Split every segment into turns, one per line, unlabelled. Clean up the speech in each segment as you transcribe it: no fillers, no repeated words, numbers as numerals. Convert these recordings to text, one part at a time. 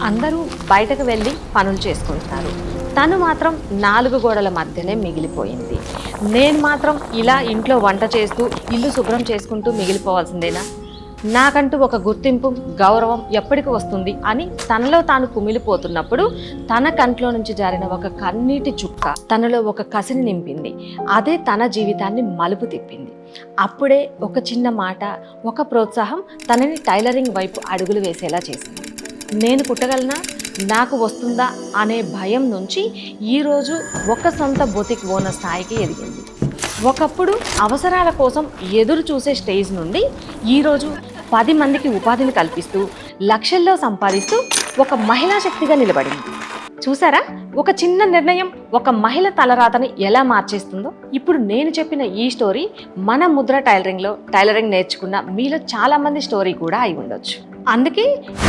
అందరూ బయటకు వెళ్ళి పనులు చేసుకుంటున్నారు. తను మాత్రం 4 గోడల మధ్యనే మిగిలిపోయింది. నేను మాత్రం ఇలా ఇంట్లో వంట చేస్తూ ఇల్లు శుభ్రం చేసుకుంటూ మిగిలిపోవాల్సిందేనా? నాకంటూ ఒక గుర్తింపు, గౌరవం ఎప్పటికి వస్తుంది అని తనలో తాను కుమిలిపోతున్నప్పుడు తన కంట్లో నుంచి జారిన ఒక కన్నీటి చుక్క తనలో ఒక కసిని నింపింది. అదే తన జీవితాన్ని మలుపు తిప్పింది. అప్పుడే ఒక చిన్న మాట, ఒక ప్రోత్సాహం తనని టైలరింగ్ వైపు అడుగులు వేసేలా చేసింది. నేను కుట్టగలనా, నాకు వస్తుందా అనే భయం నుంచి ఈరోజు ఒక సొంత బొటిక్ ఓనర్ స్థాయికి ఎదిగింది. ఒకప్పుడు అవసరాల కోసం ఎదురు చూసే స్టేజ్ నుండి ఈరోజు 10 మందికి ఉపాధిని కల్పిస్తూ లక్షల్లో సంపాదిస్తూ ఒక మహిళా శక్తిగా నిలబడింది. చూసారా, ఒక చిన్న నిర్ణయం ఒక మహిళ తలరాతని ఎలా మార్చేస్తుందో. ఇప్పుడు నేను చెప్పిన ఈ స్టోరీ మన ముద్ర టైలరింగ్లో టైలరింగ్ నేర్చుకున్న మీలో చాలామంది స్టోరీ కూడా అయి ఉండొచ్చు. అందుకే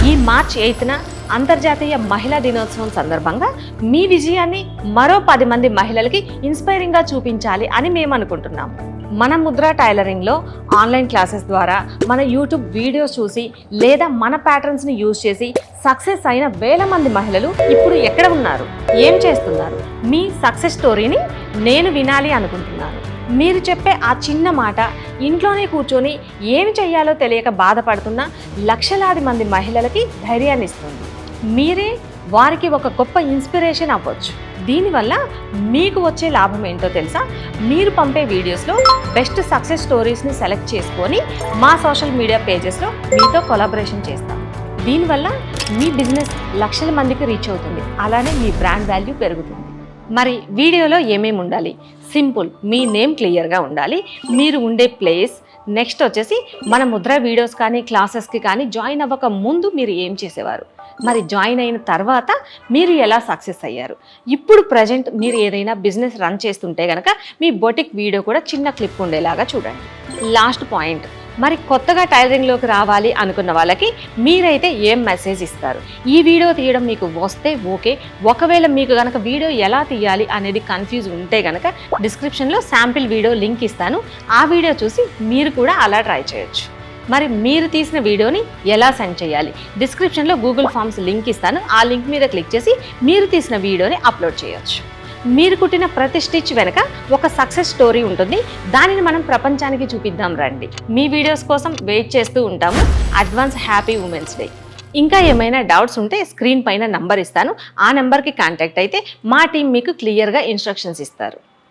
ఈ మార్చ్ 8న అంతర్జాతీయ మహిళా దినోత్సవం సందర్భంగా మీ విజయాన్ని మరో 10 మంది మహిళలకి ఇన్స్పైరింగ్గా చూపించాలి అని మేము అనుకుంటున్నాము. మన ముద్ర టైలరింగ్లో ఆన్లైన్ క్లాసెస్ ద్వారా, మన యూట్యూబ్ వీడియోస్ చూసి లేదా మన ప్యాటర్న్స్ని యూజ్ చేసి సక్సెస్ అయిన వేల మంది మహిళలు ఇప్పుడు ఎక్కడ ఉన్నారు, ఏం చేస్తున్నారు? మీ సక్సెస్ స్టోరీని నేను వినాలి అనుకుంటున్నాను. మీరు చెప్పే ఆ చిన్న మాట ఇంట్లోనే కూర్చొని ఏమి చేయాలో తెలియక బాధపడుతున్న లక్షలాది మంది మహిళలకి ధైర్యాన్ని ఇస్తుంది. మీరే వారికి ఒక గొప్ప ఇన్స్పిరేషన్ అవ్వచ్చు. దీనివల్ల మీకు వచ్చే లాభం ఏంటో తెలుసా? మీరు పంపే వీడియోస్లో బెస్ట్ సక్సెస్ స్టోరీస్ని సెలెక్ట్ చేసుకొని మా సోషల్ మీడియా పేజెస్లో మీతో కొలాబరేషన్ చేస్తాం. దీనివల్ల మీ బిజినెస్ లక్షల మందికి రీచ్ అవుతుంది. అలానే మీ బ్రాండ్ వాల్యూ పెరుగుతుంది. మరి వీడియోలో ఏమేమి ఉండాలి? సింపుల్, మీ నేమ్ క్లియర్గా ఉండాలి, మీరు ఉండే ప్లేస్, నెక్స్ట్ వచ్చేసి మన ముద్ర వీడియోస్ కానీ క్లాసెస్కి కానీ జాయిన్ అవ్వక ముందు మీరు ఏం చేసేవారు, మరి జాయిన్ అయిన తర్వాత మీరు ఎలా సక్సెస్ అయ్యారు, ఇప్పుడు ప్రజెంట్ మీరు ఏదైనా బిజినెస్ రన్ చేస్తుంటే కనుక మీ బొటిక్ వీడియో కూడా చిన్న క్లిప్ ఉండేలాగా చూడండి. లాస్ట్ పాయింట్, మరి కొత్తగా టైలరింగ్లోకి రావాలి అనుకున్న వాళ్ళకి మీరైతే ఏం మెసేజ్ ఇస్తారు? ఈ వీడియో తీయడం మీకు వస్తే ఓకే, ఒకవేళ మీకు కనుక వీడియో ఎలా తీయాలి అనేది కన్ఫ్యూజ్ ఉంటే కనుక డిస్క్రిప్షన్లో శాంపిల్ వీడియో లింక్ ఇస్తాను. ఆ వీడియో చూసి మీరు కూడా అలా ట్రై చేయొచ్చు. మరి మీరు తీసిన వీడియోని ఎలా సెండ్ చేయాలి? డిస్క్రిప్షన్లో గూగుల్ ఫామ్స్ లింక్ ఇస్తాను. ఆ లింక్ మీద క్లిక్ చేసి మీరు తీసిన వీడియోని అప్లోడ్ చేయొచ్చు. మీరు కుట్టిన ప్రతి స్టిచ్ వెనక ఒక సక్సెస్ స్టోరీ ఉంటుంది. దానిని మనం ప్రపంచానికి చూపిద్దాం రండి. మీ వీడియోస్ కోసం వెయిట్ చేస్తూ ఉంటాము. Advance happy women's day. ఇంకా ఏమైనా డౌట్స్ ఉంటే స్క్రీన్ పైన నంబర్ ఇస్తాను. ఆ నెంబర్కి కాంటాక్ట్ అయితే మా టీం మీకు క్లియర్గా ఇన్స్ట్రక్షన్స్ ఇస్తారు.